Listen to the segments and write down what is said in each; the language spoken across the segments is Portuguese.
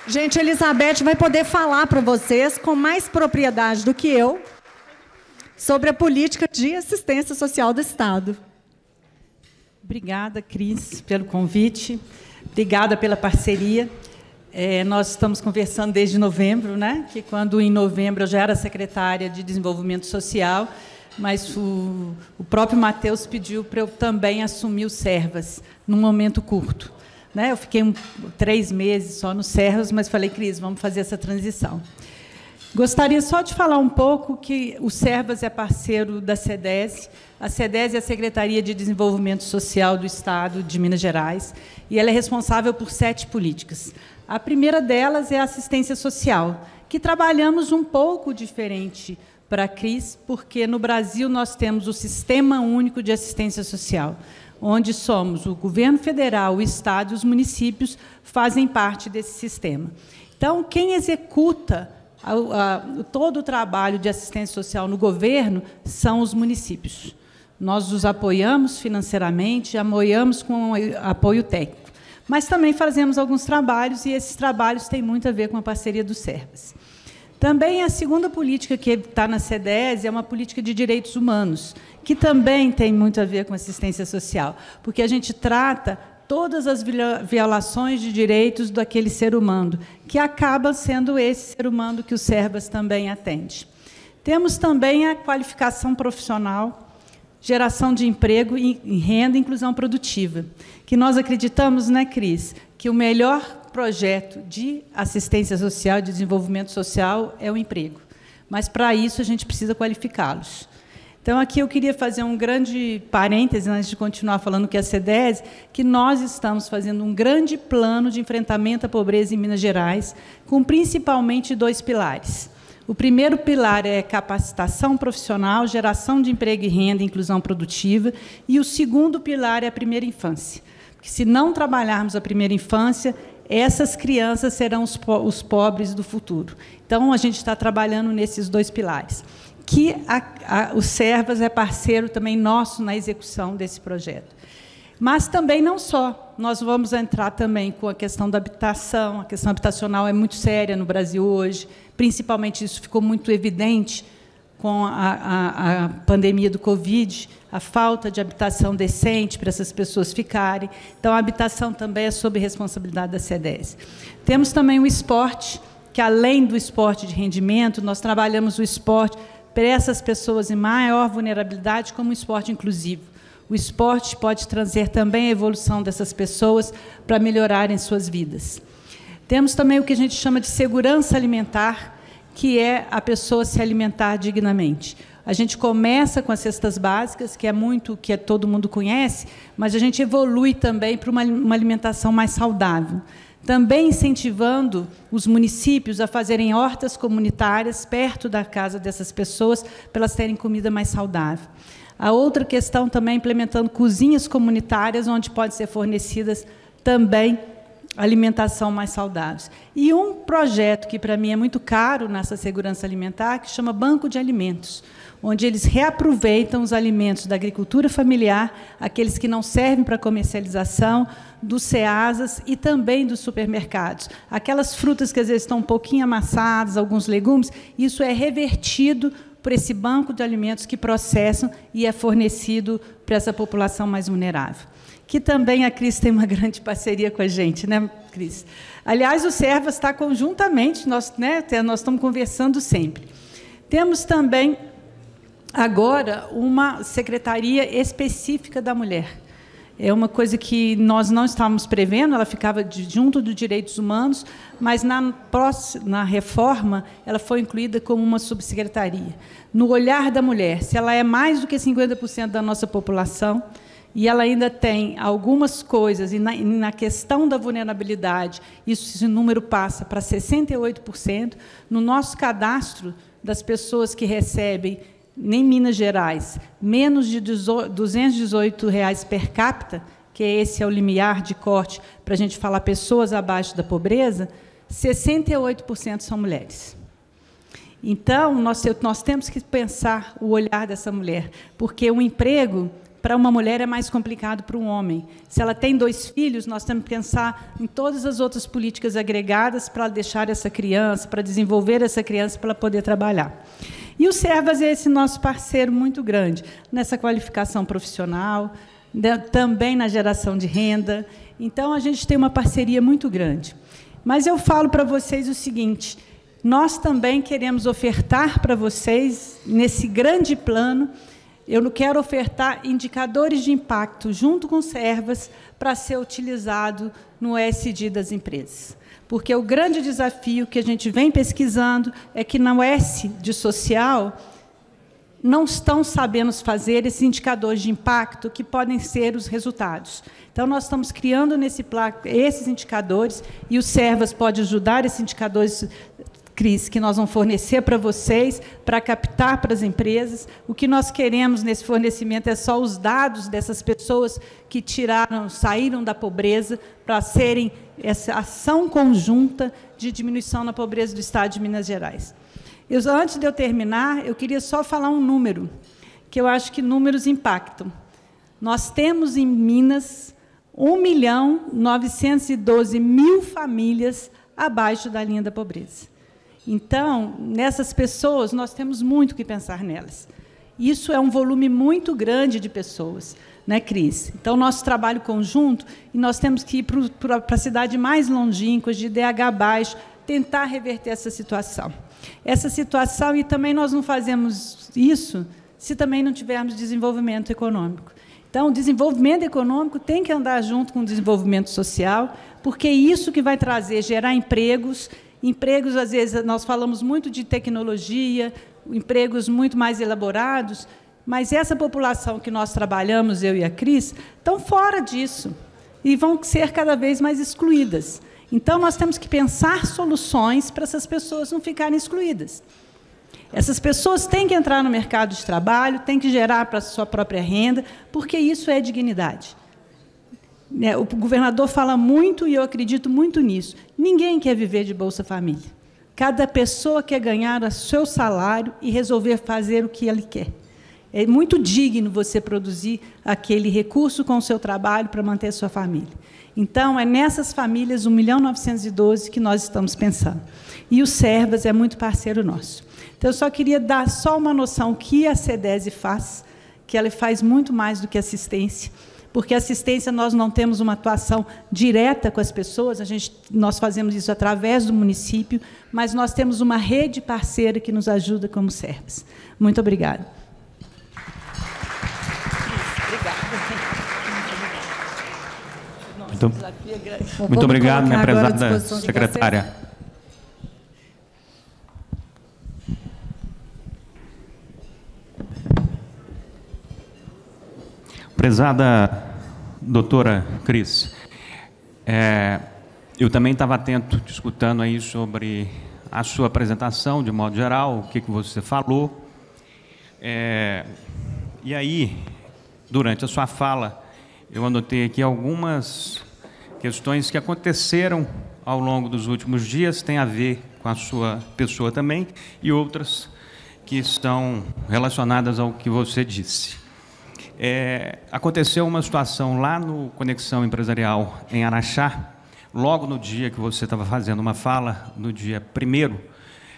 Gente, a Elizabeth vai poder falar para vocês com mais propriedade do que eu sobre a política de assistência social do Estado. Obrigada, Cris, pelo convite. Obrigada pela parceria. Nós estamos conversando desde novembro, né? Que quando em novembro eu já era secretária de Desenvolvimento Social, mas o próprio Matheus pediu para eu também assumir o Servas, num momento curto. Né? Eu fiquei 3 meses só no Servas, mas falei, Cris, vamos fazer essa transição. Gostaria só de falar um pouco que o Servas é parceiro da SEDES. A SEDES é a Secretaria de Desenvolvimento Social do Estado de Minas Gerais, e ela é responsável por 7 políticas. A primeira delas é a assistência social, que trabalhamos um pouco diferente para a Cris, porque no Brasil nós temos o Sistema Único de Assistência Social, onde somos o governo federal, o Estado e os municípios fazem parte desse sistema. Então, quem executa todo o trabalho de assistência social no governo são os municípios. Nós os apoiamos financeiramente, apoiamos com apoio técnico. Mas também fazemos alguns trabalhos, e esses trabalhos têm muito a ver com a parceria do Servas. Também a segunda política que está na SEDES é uma política de direitos humanos, que também tem muito a ver com assistência social, porque a gente trata todas as violações de direitos daquele ser humano, que acaba sendo esse ser humano que o Servas também atende. Temos também a qualificação profissional, geração de emprego e renda e inclusão produtiva, que nós acreditamos, né, Cris, que o melhor projeto de assistência social, de desenvolvimento social, é o emprego. Mas, para isso, a gente precisa qualificá-los. Então, aqui eu queria fazer um grande parêntese, antes de continuar falando que é a SEDES, que nós estamos fazendo um grande plano de enfrentamento à pobreza em Minas Gerais, com principalmente 2 pilares. O primeiro pilar é capacitação profissional, geração de emprego e renda, inclusão produtiva, e o segundo pilar é a primeira infância. Porque, se não trabalharmos a primeira infância, essas crianças serão os pobres do futuro. Então, a gente está trabalhando nesses 2 pilares. Que o Servas é parceiro também nosso na execução desse projeto. Mas também não só. Nós vamos entrar também com a questão da habitação. A questão habitacional é muito séria no Brasil hoje. Principalmente, isso ficou muito evidente com a pandemia do Covid, a falta de habitação decente para essas pessoas ficarem. Então, a habitação também é sob responsabilidade da SEDES. Temos também o esporte, que, além do esporte de rendimento, nós trabalhamos o esporte para essas pessoas em maior vulnerabilidade como um esporte inclusivo. O esporte pode trazer também a evolução dessas pessoas para melhorarem suas vidas. Temos também o que a gente chama de segurança alimentar, que é a pessoa se alimentar dignamente. A gente começa com as cestas básicas, que é muito que todo mundo conhece, mas a gente evolui também para uma alimentação mais saudável. Também incentivando os municípios a fazerem hortas comunitárias perto da casa dessas pessoas, para elas terem comida mais saudável. A outra questão também é implementando cozinhas comunitárias, onde podem ser fornecidas também alimentação mais saudável. E um projeto que, para mim, é muito caro nessa segurança alimentar, que chama Banco de Alimentos, onde eles reaproveitam os alimentos da agricultura familiar, aqueles que não servem para comercialização, dos ceasas e também dos supermercados. Aquelas frutas que, às vezes, estão um pouquinho amassadas, alguns legumes, isso é revertido por esse banco de alimentos que processam e é fornecido para essa população mais vulnerável. Que também a Cris tem uma grande parceria com a gente, né, Cris? Aliás, o Servas está conjuntamente, nós estamos conversando sempre. Temos também, agora, uma secretaria específica da mulher. É uma coisa que nós não estávamos prevendo, ela ficava junto dos direitos humanos, mas na reforma ela foi incluída como uma subsecretaria. No olhar da mulher, se ela é mais do que 50% da nossa população, e ela ainda tem algumas coisas, e na questão da vulnerabilidade, esse número passa para 68%. No nosso cadastro das pessoas que recebem, em Minas Gerais, menos de R$ 218 per capita, que esse é o limiar de corte para a gente falar pessoas abaixo da pobreza, 68% são mulheres. Então, nós temos que pensar o olhar dessa mulher, porque o emprego para uma mulher é mais complicado para um homem. Se ela tem 2 filhos, nós temos que pensar em todas as outras políticas agregadas para deixar essa criança, para desenvolver essa criança para ela poder trabalhar. E o Servas é esse nosso parceiro muito grande nessa qualificação profissional, também na geração de renda. Então, a gente tem uma parceria muito grande. Mas eu falo para vocês o seguinte, nós também queremos ofertar para vocês, nesse grande plano, eu não quero ofertar indicadores de impacto junto com o Servas para ser utilizado no ESG das empresas. Porque o grande desafio que a gente vem pesquisando é que no S de social não estão sabendo fazer esses indicadores de impacto que podem ser os resultados. Então, nós estamos criando nesse esses indicadores, e o Servas pode ajudar esses indicadores, Cris, que nós vamos fornecer para vocês, para captar para as empresas. O que nós queremos nesse fornecimento é só os dados dessas pessoas que saíram da pobreza, para serem essa ação conjunta de diminuição na pobreza do Estado de Minas Gerais. Antes de eu terminar, eu queria só falar um número, que eu acho que números impactam. Nós temos em Minas 1.912.000 famílias abaixo da linha da pobreza. Então, nessas pessoas, nós temos muito que pensar nelas. Isso é um volume muito grande de pessoas, né, Cris? Então, nosso trabalho conjunto, e nós temos que ir para a cidade mais longínqua, de IDH baixo, tentar reverter essa situação. E também nós não fazemos isso se também não tivermos desenvolvimento econômico. Então, o desenvolvimento econômico tem que andar junto com o desenvolvimento social, porque é isso que vai gerar empregos. Empregos, às vezes, nós falamos muito de tecnologia, empregos muito mais elaborados, mas essa população que nós trabalhamos, eu e a Cris, estão fora disso e vão ser cada vez mais excluídas. Então, nós temos que pensar soluções para essas pessoas não ficarem excluídas. Essas pessoas têm que entrar no mercado de trabalho, têm que gerar para a sua própria renda, porque isso é dignidade. O governador fala muito, e eu acredito muito nisso. Ninguém quer viver de Bolsa Família. Cada pessoa quer ganhar o seu salário e resolver fazer o que ele quer. É muito digno você produzir aquele recurso com o seu trabalho para manter a sua família. Então, é nessas famílias, 1.912.000, que nós estamos pensando. E o Servas é muito parceiro nosso. Então, eu só queria dar só uma noção que a CEDESE faz, que ela faz muito mais do que assistência, porque assistência nós não temos uma atuação direta com as pessoas, nós fazemos isso através do município, mas nós temos uma rede parceira que nos ajuda como Servas. Muito obrigada. Muito obrigado, minha prezada secretária. Prezada doutora Cris, eu também estava atento, escutando aí sobre a sua apresentação, de modo geral, o que você falou. E aí, durante a sua fala, eu anotei aqui algumas questões que aconteceram ao longo dos últimos dias, tem a ver com a sua pessoa também, e outras que estão relacionadas ao que você disse. Aconteceu uma situação lá no Conexão Empresarial em Araxá, logo no dia que você estava fazendo uma fala, no dia 1º,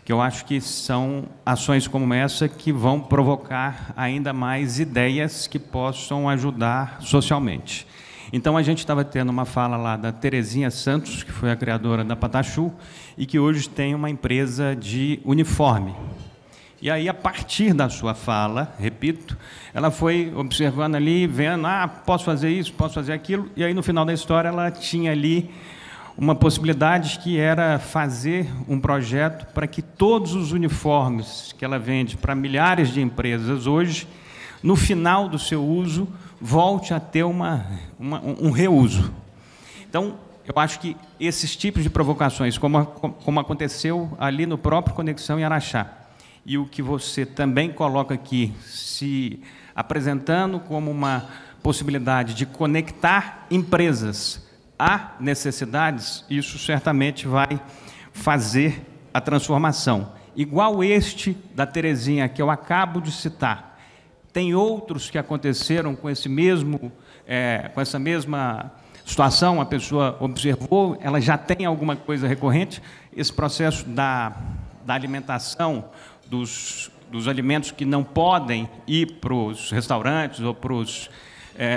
que eu acho que são ações como essa que vão provocar ainda mais ideias que possam ajudar socialmente. Então, a gente estava tendo uma fala lá da Terezinha Santos, que foi a criadora da Patachu, e que hoje tem uma empresa de uniforme. E aí, a partir da sua fala, repito, ela foi observando ali, vendo, posso fazer isso, posso fazer aquilo, e aí, no final da história, ela tinha ali uma possibilidade que era fazer um projeto para que todos os uniformes que ela vende para milhares de empresas hoje, no final do seu uso, volte a ter um reuso. Então, eu acho que esses tipos de provocações, como aconteceu ali no próprio Conexão em Araxá, e o que você também coloca aqui, se apresentando como uma possibilidade de conectar empresas a necessidades, isso certamente vai fazer a transformação. Igual este da Terezinha, que eu acabo de citar, Tem outros que aconteceram com essa mesma situação, a pessoa observou, ela já tem alguma coisa recorrente. Esse processo da alimentação, dos alimentos que não podem ir para os restaurantes ou para os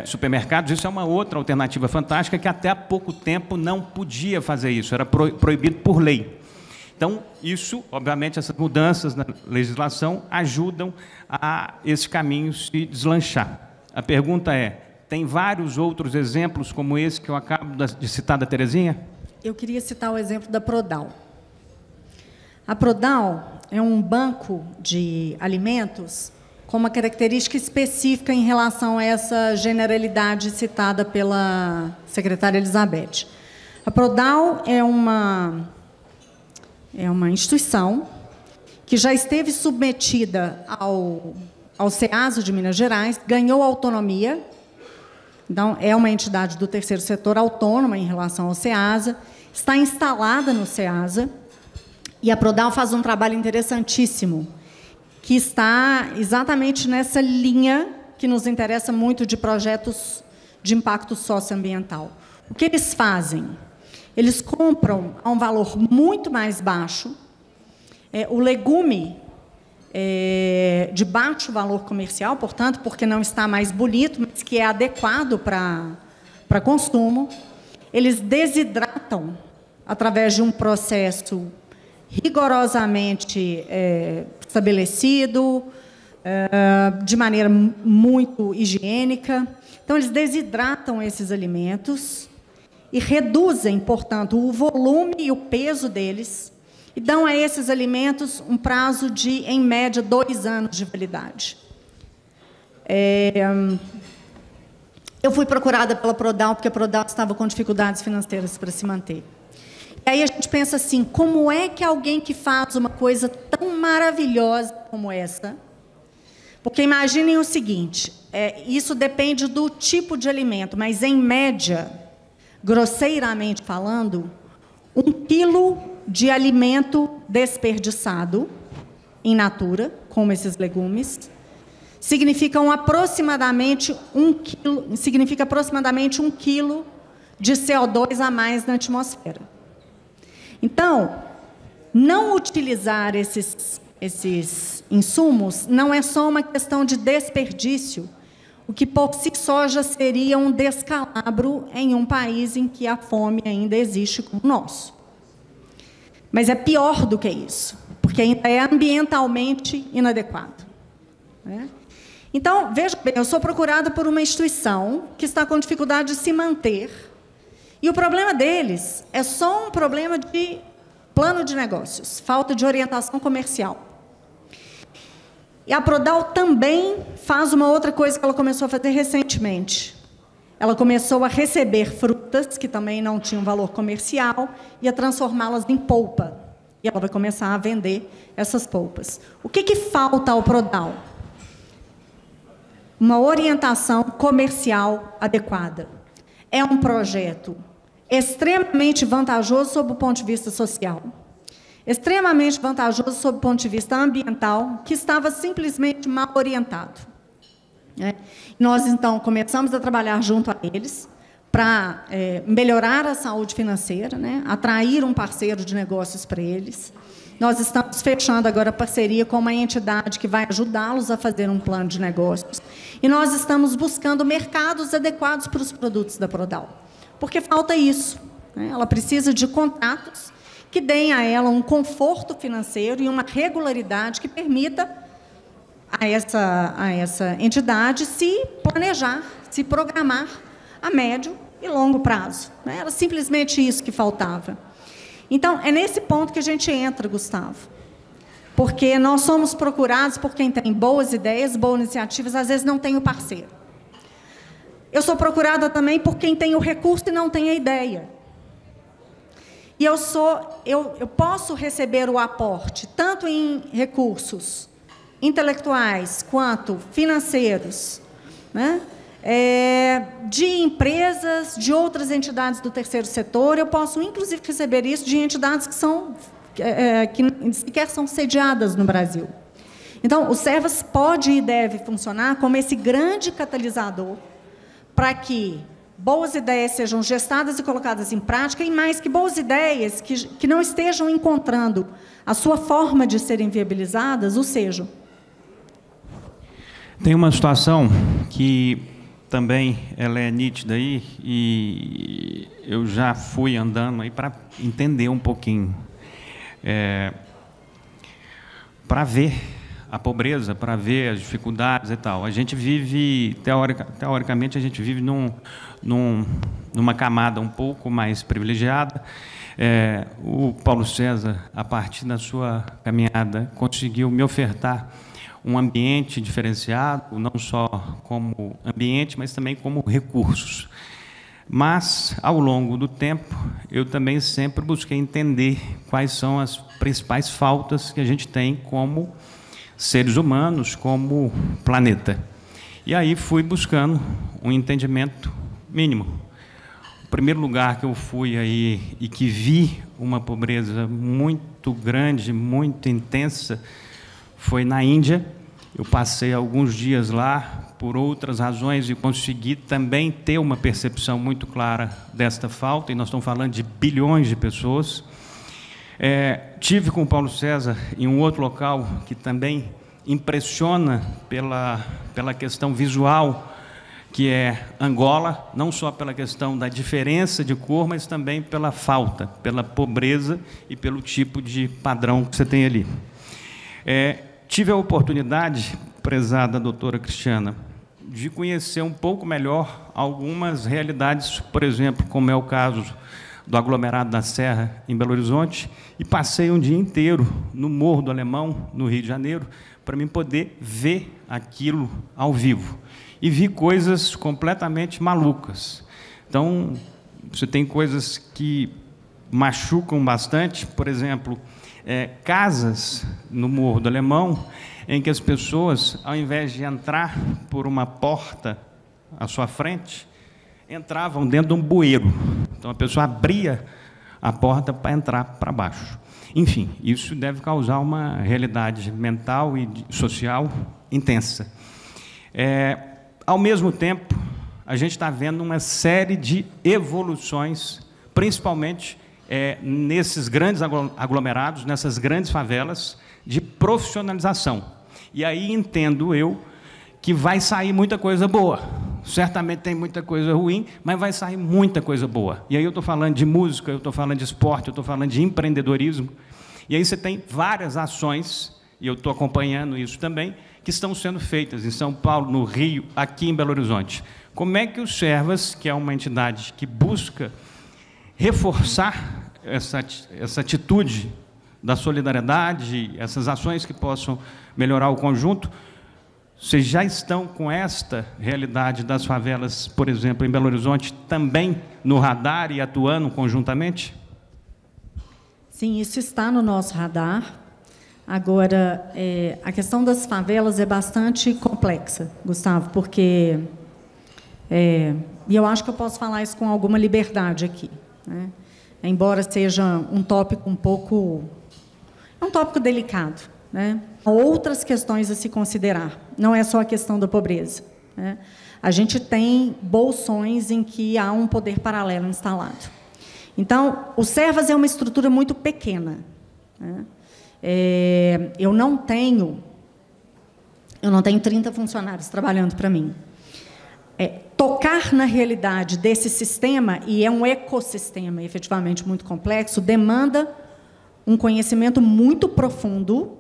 supermercados, isso é uma outra alternativa fantástica, que até há pouco tempo não podia fazer isso, era proibido por lei. Então, isso, obviamente, essas mudanças na legislação ajudam a esse caminho se deslanchar. A pergunta é, tem vários outros exemplos como esse que eu acabo de citar da Terezinha? Eu queria citar o exemplo da Prodal. A Prodal é um banco de alimentos com uma característica específica em relação a essa generalidade citada pela secretária Elizabeth. A Prodal é uma instituição que já esteve submetida ao CEASA de Minas Gerais, ganhou autonomia, então é uma entidade do terceiro setor autônoma em relação ao CEASA, está instalada no CEASA, e a Prodal faz um trabalho interessantíssimo, que está exatamente nessa linha que nos interessa muito de projetos de impacto socioambiental. O que eles fazem? Eles compram a um valor muito mais baixo o legume de baixo valor comercial, portanto, porque não está mais bonito, mas que é adequado para consumo. Eles desidratam através de um processo rigorosamente estabelecido, de maneira muito higiênica. Então, eles desidratam esses alimentos e reduzem, portanto, o volume e o peso deles e dão a esses alimentos um prazo de, em média, 2 anos de validade. Eu fui procurada pela Prodal, porque a Prodal estava com dificuldades financeiras para se manter. E aí a gente pensa assim, como é que alguém que faz uma coisa tão maravilhosa como essa... Porque imaginem o seguinte, isso depende do tipo de alimento, mas, em média, grosseiramente falando, 1 quilo de alimento desperdiçado in natura, como esses legumes, significa aproximadamente 1 quilo de CO2 a mais na atmosfera. Então, não utilizar esses insumos não é só uma questão de desperdício, o que por si só já seria um descalabro em um país em que a fome ainda existe como o nosso. Mas é pior do que isso, porque ainda é ambientalmente inadequado. Então, veja bem, eu sou procurada por uma instituição que está com dificuldade de se manter, e o problema deles é só um problema de plano de negócios, falta de orientação comercial. E a Prodal também faz uma outra coisa que ela começou a fazer recentemente. Ela começou a receber frutas, que também não tinham valor comercial, e a transformá-las em polpa. E ela vai começar a vender essas polpas. O que falta ao Prodal? Uma orientação comercial adequada. É um projeto extremamente vantajoso sob o ponto de vista social, extremamente vantajoso sob o ponto de vista ambiental, que estava simplesmente mal orientado. Nós, então, começamos a trabalhar junto a eles para melhorar a saúde financeira, atrair um parceiro de negócios para eles. Nós estamos fechando agora parceria com uma entidade que vai ajudá-los a fazer um plano de negócios. E nós estamos buscando mercados adequados para os produtos da Prodal. Porque falta isso. Ela precisa de contatos que deem a ela um conforto financeiro e uma regularidade que permita a essa entidade se planejar, se programar a médio e longo prazo. Era simplesmente isso que faltava. Então, é nesse ponto que a gente entra, Gustavo. Porque nós somos procurados por quem tem boas ideias, boas iniciativas, às vezes não tem o parceiro. Eu sou procurada também por quem tem o recurso e não tem a ideia. E eu posso receber o aporte, tanto em recursos intelectuais quanto financeiros, de empresas, de outras entidades do terceiro setor. Eu posso, inclusive, receber isso de entidades que sequer são sediadas no Brasil. Então, o Servas pode e deve funcionar como esse grande catalisador para que boas ideias sejam gestadas e colocadas em prática, e mais que boas ideias que não estejam encontrando a sua forma de serem viabilizadas, ou sejam. Tem uma situação que também ela é nítida aí, e eu já fui andando aí para entender um pouquinho, para ver a pobreza, para ver as dificuldades e tal. A gente vive, teoricamente, a gente vive numa camada um pouco mais privilegiada. O Paulo César, a partir da sua caminhada, conseguiu me ofertar um ambiente diferenciado, não só como ambiente, mas também como recursos. Mas, ao longo do tempo, eu também sempre busquei entender quais são as principais faltas que a gente tem como seres humanos, como planeta. E aí fui buscando um entendimento mínimo. O primeiro lugar que eu fui aí e que vi uma pobreza muito grande, muito intensa, foi na Índia. Eu passei alguns dias lá por outras razões e consegui também ter uma percepção muito clara desta falta, e nós estamos falando de bilhões de pessoas. Tive com o Paulo César em um outro local que também impressiona pela questão visual, que é Angola, não só pela questão da diferença de cor, mas também pela falta, pela pobreza e pelo tipo de padrão que você tem ali. Tive a oportunidade, prezada doutora Cristiana, de conhecer um pouco melhor algumas realidades, por exemplo, como é o caso do aglomerado da Serra, em Belo Horizonte, e passei um dia inteiro no Morro do Alemão, no Rio de Janeiro, para mim poder ver aquilo ao vivo. E vi coisas completamente malucas. Então, você tem coisas que machucam bastante, por exemplo, casas no Morro do Alemão, em que as pessoas, ao invés de entrar por uma porta à sua frente, entravam dentro de um bueiro. Então, a pessoa abria a porta para entrar para baixo. Enfim, isso deve causar uma realidade mental e social intensa. Ao mesmo tempo, a gente está vendo uma série de evoluções, principalmente nesses grandes aglomerados, nessas grandes favelas, de profissionalização. E aí entendo eu que vai sair muita coisa boa. Certamente tem muita coisa ruim, mas vai sair muita coisa boa. E aí eu estou falando de música, eu estou falando de esporte, eu estou falando de empreendedorismo. E aí você tem várias ações, e eu estou acompanhando isso também, que estão sendo feitas em São Paulo, no Rio, aqui em Belo Horizonte. Como é que o Servas, que é uma entidade que busca reforçar essa atitude da solidariedade, essas ações que possam melhorar o conjunto, vocês já estão com esta realidade das favelas, por exemplo, em Belo Horizonte, também no radar e atuando conjuntamente? Sim, isso está no nosso radar. Agora, a questão das favelas é bastante complexa, Gustavo, porque... e eu acho que eu posso falar isso com alguma liberdade aqui, né? Embora seja um tópico um pouco... É um tópico delicado, né? Há outras questões a se considerar, não é só a questão da pobreza, né? A gente tem bolsões em que há um poder paralelo instalado. Então, o Servas é uma estrutura muito pequena, né? Eu não tenho 30 funcionários trabalhando para mim. Tocar na realidade desse sistema, e é um ecossistema efetivamente muito complexo, demanda um conhecimento muito profundo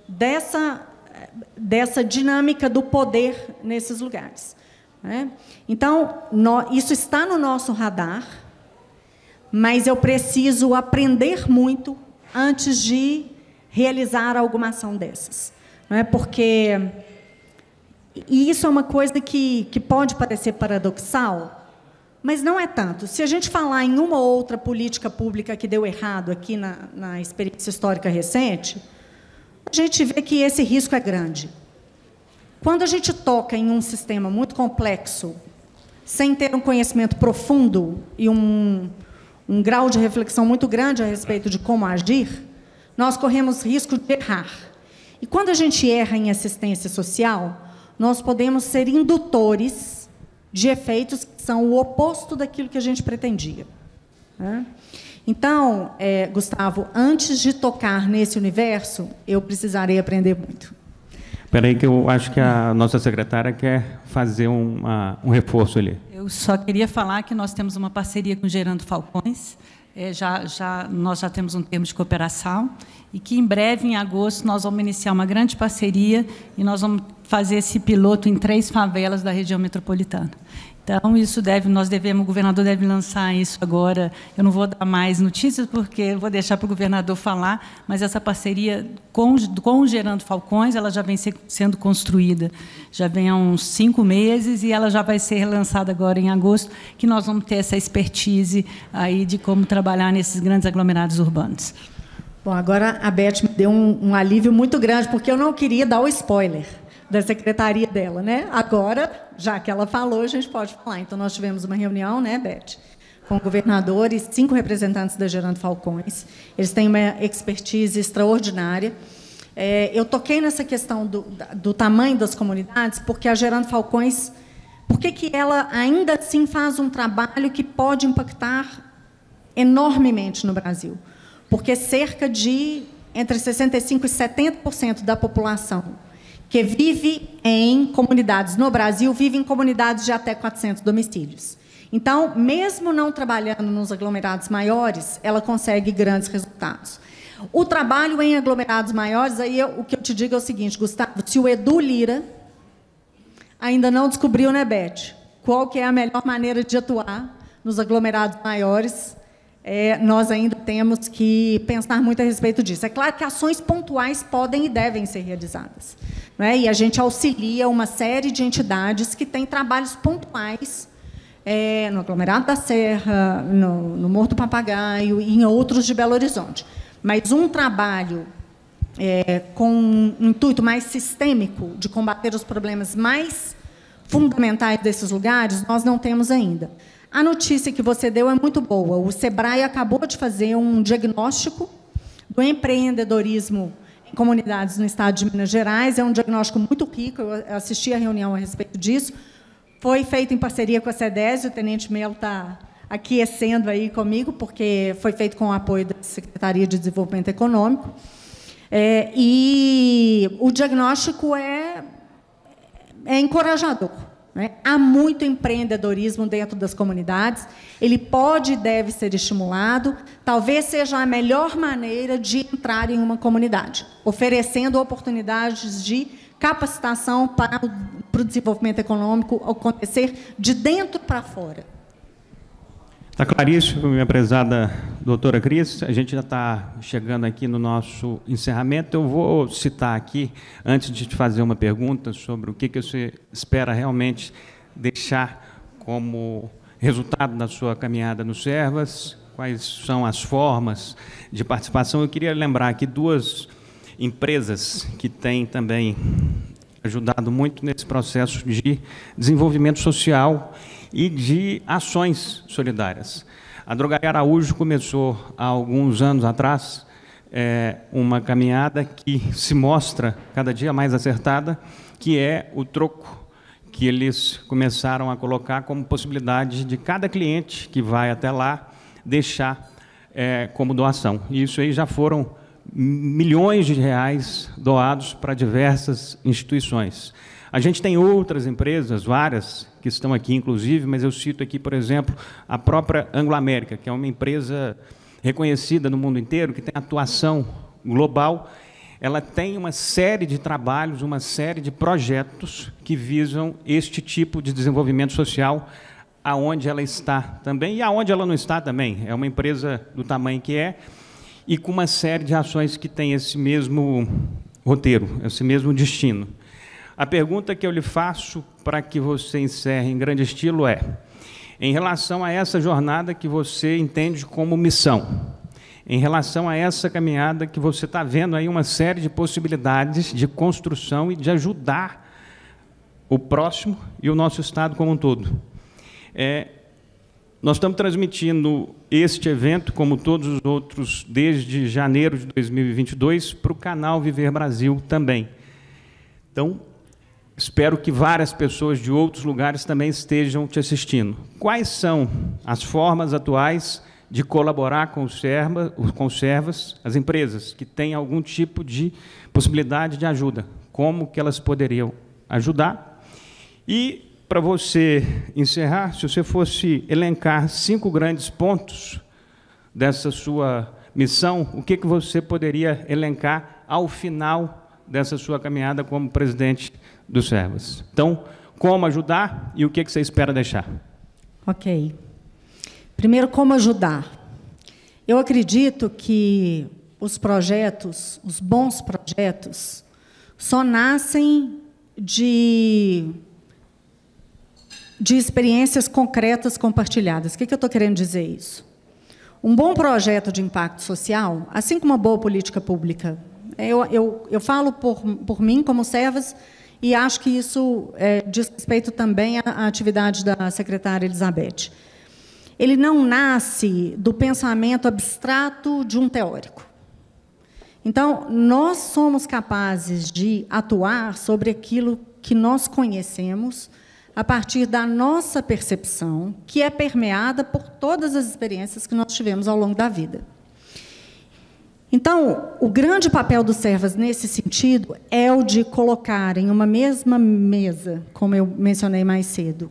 dessa dinâmica do poder nesses lugares, né? Então, isso está no nosso radar, mas eu preciso aprender muito antes de realizar alguma ação dessas, não é? Porque... E isso é uma coisa que pode parecer paradoxal, mas não é tanto. Se a gente falar em uma ou outra política pública que deu errado aqui na experiência histórica recente, a gente vê que esse risco é grande. Quando a gente toca em um sistema muito complexo, sem ter um conhecimento profundo e um grau de reflexão muito grande a respeito de como agir, nós corremos risco de errar. E quando a gente erra em assistência social, nós podemos ser indutores de efeitos que são o oposto daquilo que a gente pretendia, né? Então, Gustavo, antes de tocar nesse universo, eu precisarei aprender muito. Espera aí que eu acho que a nossa secretária quer fazer um reforço ali. Eu só queria falar que nós temos uma parceria com o Gerando Falcões, nós já temos um termo de cooperação, e que em breve, em agosto, nós vamos iniciar uma grande parceria e nós vamos fazer esse piloto em 3 favelas da região metropolitana. Então, o governador deve lançar isso agora. Eu não vou dar mais notícias, porque eu vou deixar para o governador falar, mas essa parceria com o Gerando Falcões, ela já vem sendo construída, já vem há uns 5 meses, e ela já vai ser relançada agora em agosto, que nós vamos ter essa expertise aí de como trabalhar nesses grandes aglomerados urbanos. Bom, agora a Beth me deu um alívio muito grande, porque eu não queria dar o spoiler da secretaria dela, né? Agora, já que ela falou, a gente pode falar. Então, nós tivemos uma reunião, né, Beth, com o governador e 5 representantes da Gerando Falcões. Eles têm uma expertise extraordinária. Eu toquei nessa questão do tamanho das comunidades, porque a Gerando Falcões, por que ela ainda assim faz um trabalho que pode impactar enormemente no Brasil? Porque cerca de entre 65% e 70% da população que vive em comunidades no Brasil, vive em comunidades de até 400 domicílios. Então, mesmo não trabalhando nos aglomerados maiores, ela consegue grandes resultados. O trabalho em aglomerados maiores, aí o que eu te digo é o seguinte, Gustavo, se o Edu Lira ainda não descobriu, né, Beth, qual que é a melhor maneira de atuar nos aglomerados maiores, nós ainda temos que pensar muito a respeito disso. É claro que ações pontuais podem e devem ser realizadas, né? E a gente auxilia uma série de entidades que têm trabalhos pontuais no aglomerado da Serra, no Morro do Papagaio e em outros de Belo Horizonte. Mas um trabalho com um intuito mais sistêmico de combater os problemas mais fundamentais desses lugares, nós não temos ainda. A notícia que você deu é muito boa. O SEBRAE acabou de fazer um diagnóstico do empreendedorismo em comunidades no estado de Minas Gerais. É um diagnóstico muito rico, eu assisti a reunião a respeito disso. Foi feito em parceria com a SEDES, o tenente Melo está aquecendo aí comigo, porque foi feito com o apoio da Secretaria de Desenvolvimento Econômico. E o diagnóstico é encorajador, né? Há muito empreendedorismo dentro das comunidades, ele pode e deve ser estimulado, talvez seja a melhor maneira de entrar em uma comunidade, oferecendo oportunidades de capacitação para o desenvolvimento econômico acontecer de dentro para fora. Está claríssimo, minha prezada doutora Cris. A gente já está chegando aqui no nosso encerramento. Eu vou citar aqui, antes de te fazer uma pergunta sobre o que você espera realmente deixar como resultado da sua caminhada no Servas, quais são as formas de participação. Eu queria lembrar aqui 2 empresas que têm também ajudado muito nesse processo de desenvolvimento social e de ações solidárias. A Drogaria Araújo começou há alguns anos atrás uma caminhada que se mostra cada dia mais acertada, que é o troco que eles começaram a colocar como possibilidade de cada cliente que vai até lá deixar como doação. E isso aí já foram milhões de reais doados para diversas instituições. A gente tem outras empresas, várias, que estão aqui, inclusive, mas eu cito aqui, por exemplo, a própria Anglo-América, que é uma empresa reconhecida no mundo inteiro, que tem atuação global. Ela tem uma série de trabalhos, uma série de projetos que visam este tipo de desenvolvimento social aonde ela está também e aonde ela não está também. É uma empresa do tamanho que é e com uma série de ações que tem esse mesmo roteiro, esse mesmo destino. A pergunta que eu lhe faço para que você encerre em grande estilo é, em relação a essa jornada que você entende como missão, em relação a essa caminhada que você está vendo aí uma série de possibilidades de construção e de ajudar o próximo e o nosso Estado como um todo. Nós estamos transmitindo este evento, como todos os outros, desde janeiro de 2022, para o canal Viver Brasil também. Então, espero que várias pessoas de outros lugares também estejam te assistindo. Quais são as formas atuais de colaborar com os Servas, as empresas que têm algum tipo de possibilidade de ajuda? Como que elas poderiam ajudar? E, para você encerrar, se você fosse elencar 5 grandes pontos dessa sua missão, o que você poderia elencar ao final dessa sua caminhada como presidente dos Servas? Então, como ajudar e o que você espera deixar? Ok. Primeiro, como ajudar? Eu acredito que os projetos, os bons projetos, só nascem de experiências concretas compartilhadas. O que eu estou querendo dizer isso? Um bom projeto de impacto social, assim como uma boa política pública, eu falo por mim, como Servas, e acho que isso diz respeito também à atividade da secretária Elizabeth. Ele não nasce do pensamento abstrato de um teórico. Então, nós somos capazes de atuar sobre aquilo que nós conhecemos a partir da nossa percepção, que é permeada por todas as experiências que nós tivemos ao longo da vida. Então, o grande papel dos Servas, nesse sentido, é o de colocar em uma mesma mesa, como eu mencionei mais cedo,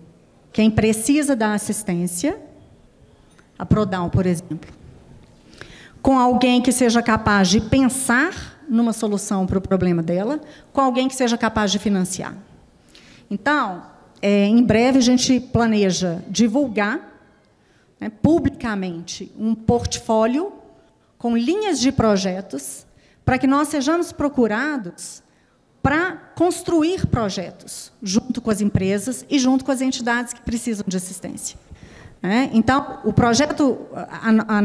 quem precisa da assistência, a Prodal, por exemplo, com alguém que seja capaz de pensar numa solução para o problema dela, com alguém que seja capaz de financiar. Então, em breve, a gente planeja divulgar, publicamente, um portfólio com linhas de projetos para que nós sejamos procurados para construir projetos junto com as empresas e junto com as entidades que precisam de assistência. Então, o projeto, a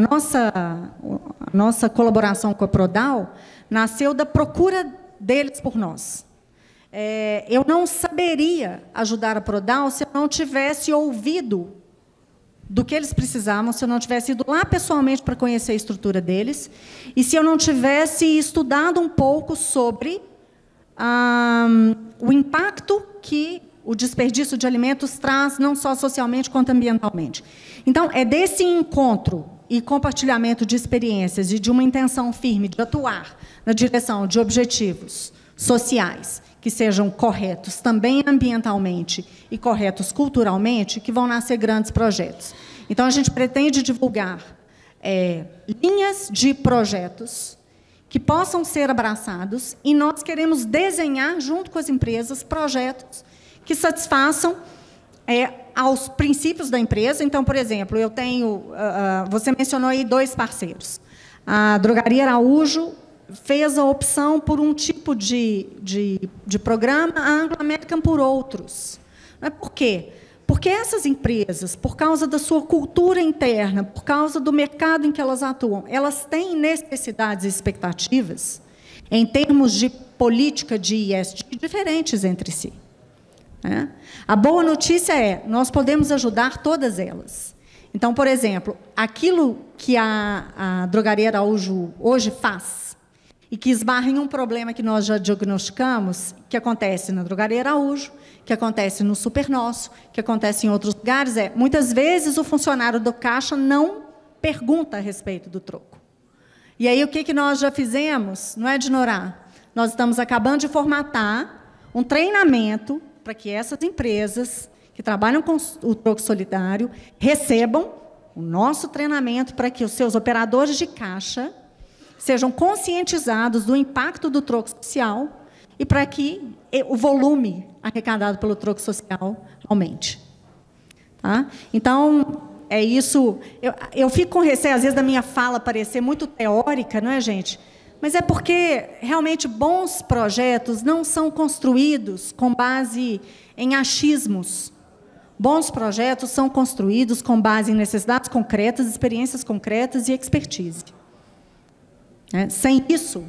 nossa colaboração com a Prodal nasceu da procura deles por nós. Eu não saberia ajudar a Prodal se eu não tivesse ouvido do que eles precisavam, se eu não tivesse ido lá pessoalmente para conhecer a estrutura deles, e se eu não tivesse estudado um pouco sobre o impacto que o desperdício de alimentos traz, não só socialmente, quanto ambientalmente. Então, é desse encontro e compartilhamento de experiências e de uma intenção firme de atuar na direção de objetivos sociais que sejam corretos também ambientalmente e corretos culturalmente, que vão nascer grandes projetos. Então, a gente pretende divulgar linhas de projetos que possam ser abraçados, e nós queremos desenhar, junto com as empresas, projetos que satisfaçam aos princípios da empresa. Então, por exemplo, eu tenho, você mencionou aí 2 parceiros. A Drogaria Araújo fez a opção por um tipo de programa, a Anglo American por outros. Por quê? Porque essas empresas, por causa da sua cultura interna, por causa do mercado em que elas atuam, elas têm necessidades e expectativas, em termos de política de ESG, diferentes entre si. A boa notícia é, nós podemos ajudar todas elas. Então, por exemplo, aquilo que a Drogaria Araújo hoje faz, e que esbarra em um problema que nós já diagnosticamos, que acontece na Drogaria Araújo, que acontece no Super Nosso, que acontece em outros lugares, muitas vezes o funcionário do caixa não pergunta a respeito do troco. E aí, o que nós já fizemos? Não é de ignorar. Nós estamos acabando de formatar um treinamento para que essas empresas que trabalham com o troco solidário recebam o nosso treinamento para que os seus operadores de caixa sejam conscientizados do impacto do troco social e para que o volume arrecadado pelo troco social aumente. Tá? Então, é isso. Eu fico com receio, às vezes, da minha fala parecer muito teórica, não é, gente? Mas é porque, realmente, bons projetos não são construídos com base em achismos. Bons projetos são construídos com base em necessidades concretas, experiências concretas e expertise. Sem isso,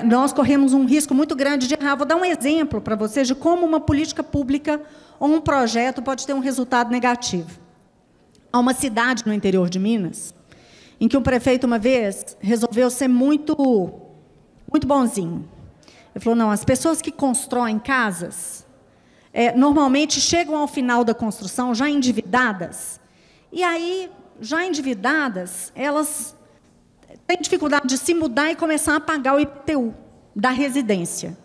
nós corremos um risco muito grande de errar. Vou dar um exemplo para vocês de como uma política pública ou um projeto pode ter um resultado negativo. a uma cidade no interior de Minas, em que o prefeito, uma vez, resolveu ser muito bonzinho. Ele falou, não, as pessoas que constroem casas, normalmente chegam ao final da construção já endividadas, e aí, já endividadas, elas têm dificuldade de se mudar e começar a pagar o IPTU da residência.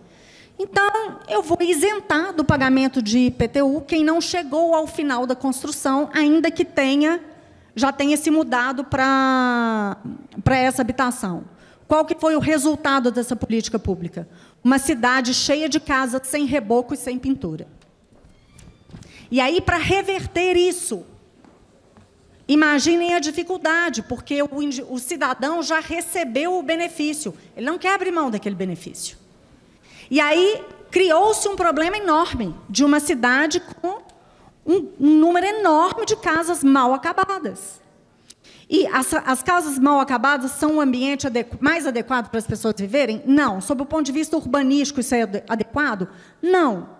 Então, eu vou isentar do pagamento de IPTU quem não chegou ao final da construção, ainda que já tenha se mudado para essa habitação. Qual que foi o resultado dessa política pública? Uma cidade cheia de casas sem reboco e sem pintura. E aí, para reverter isso, imaginem a dificuldade, porque o cidadão já recebeu o benefício. Ele não quer abrir mão daquele benefício. E aí, criou-se um problema enorme de uma cidade com um número enorme de casas mal acabadas. E as casas mal acabadas são um ambiente mais adequado para as pessoas viverem? Não. Sob o ponto de vista urbanístico, isso é adequado? Não.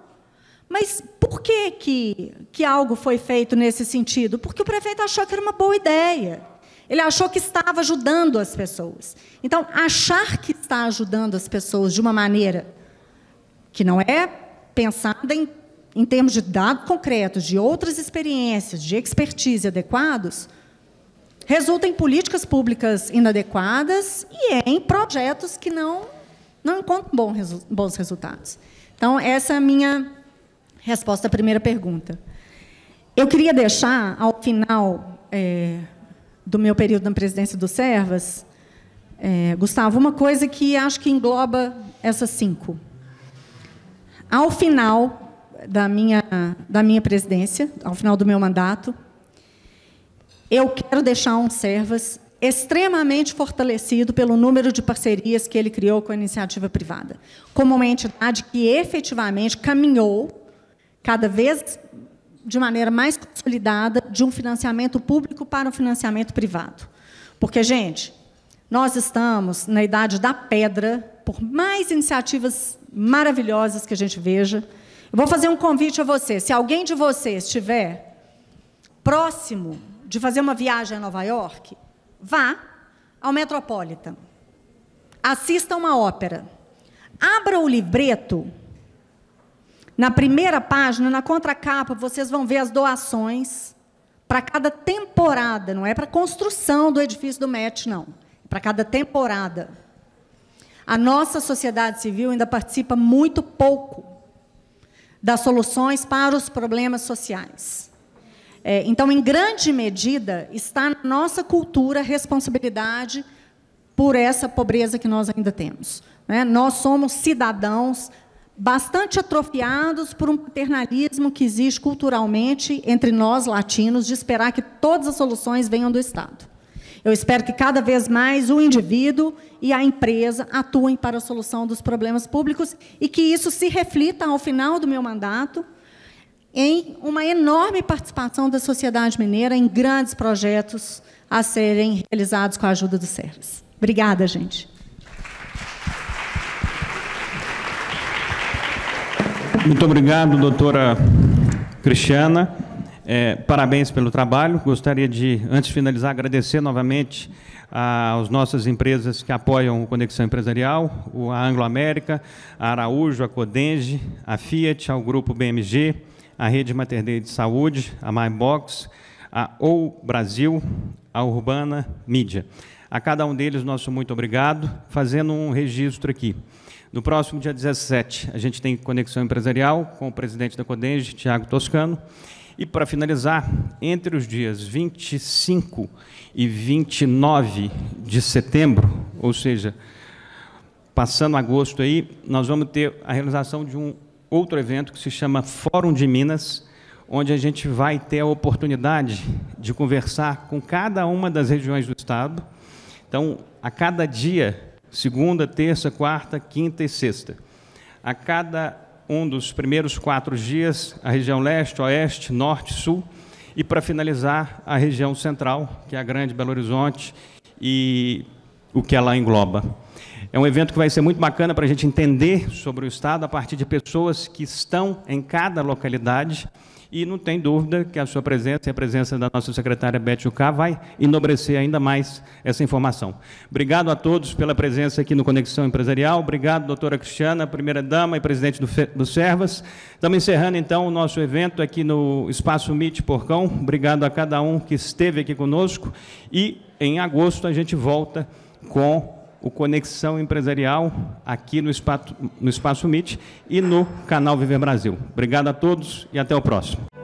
Mas por que algo foi feito nesse sentido? Porque o prefeito achou que era uma boa ideia. Ele achou que estava ajudando as pessoas. Então, achar que está ajudando as pessoas de uma maneira que não é pensada em termos de dados concretos, de outras experiências, de expertise adequados, resulta em políticas públicas inadequadas e em projetos que não encontram bons resultados. Então, essa é a minha resposta à primeira pergunta. Eu queria deixar, ao final do meu período na presidência do Servas, Gustavo, uma coisa que acho que engloba essas 5. Ao final da minha presidência, ao final do meu mandato, eu quero deixar um Servas extremamente fortalecido pelo número de parcerias que ele criou com a iniciativa privada, como uma entidade que efetivamente caminhou cada vez de maneira mais consolidada de um financiamento público para um financiamento privado. Porque, gente, nós estamos na idade da pedra, por mais iniciativas maravilhosas que a gente veja. Eu vou fazer um convite a você. Se alguém de vocês estiver próximo de fazer uma viagem a Nova York, vá ao Metropolitan. Assista uma ópera. Abra o livreto. Na primeira página, na contracapa, vocês vão ver as doações para cada temporada. Não é para a construção do edifício do MET, não. É para cada temporada. A nossa sociedade civil ainda participa muito pouco das soluções para os problemas sociais. Então, em grande medida, está na nossa cultura a responsabilidade por essa pobreza que nós ainda temos. Nós somos cidadãos bastante atrofiados por um paternalismo que existe culturalmente entre nós, latinos, de esperar que todas as soluções venham do Estado. Eu espero que, cada vez mais, o indivíduo e a empresa atuem para a solução dos problemas públicos e que isso se reflita, ao final do meu mandato, em uma enorme participação da sociedade mineira em grandes projetos a serem realizados com a ajuda do Servas. Obrigada, gente. Muito obrigado, doutora Cristiana. Parabéns pelo trabalho. Gostaria de, antes de finalizar, agradecer novamente às nossas empresas que apoiam o Conexão Empresarial, a Anglo América, a Araújo, a Codenge, a Fiat, ao Grupo BMG, a Rede Mater Dei de Saúde, a MyBox, a OU Brasil, a Urbana Mídia. A cada um deles, nosso muito obrigado. Fazendo um registro aqui. No próximo dia 17, a gente tem Conexão Empresarial com o presidente da Codenge, Tiago Toscano. E, para finalizar, entre os dias 25 e 29 de setembro, ou seja, passando agosto aí, nós vamos ter a realização de um outro evento que se chama Fórum de Minas, onde a gente vai ter a oportunidade de conversar com cada uma das regiões do Estado. Então, a cada dia, segunda, terça, quarta, quinta e sexta, a cada um dos primeiros 4 dias, a região leste, oeste, norte, sul, e, para finalizar, a região central, que é a Grande Belo Horizonte, e o que ela engloba. É um evento que vai ser muito bacana para a gente entender sobre o Estado a partir de pessoas que estão em cada localidade E não tem dúvida que a sua presença e a presença da nossa secretária Beth Jucá vai enobrecer ainda mais essa informação. Obrigado a todos pela presença aqui no Conexão Empresarial. Obrigado, doutora Cristiana, primeira-dama e presidente do Servas. Estamos encerrando, então, o nosso evento aqui no Espaço MIT Porcão. Obrigado a cada um que esteve aqui conosco. E, em agosto, a gente volta com o Conexão Empresarial aqui no Espaço MIT e no canal Viver Brasil. Obrigado a todos e até o próximo.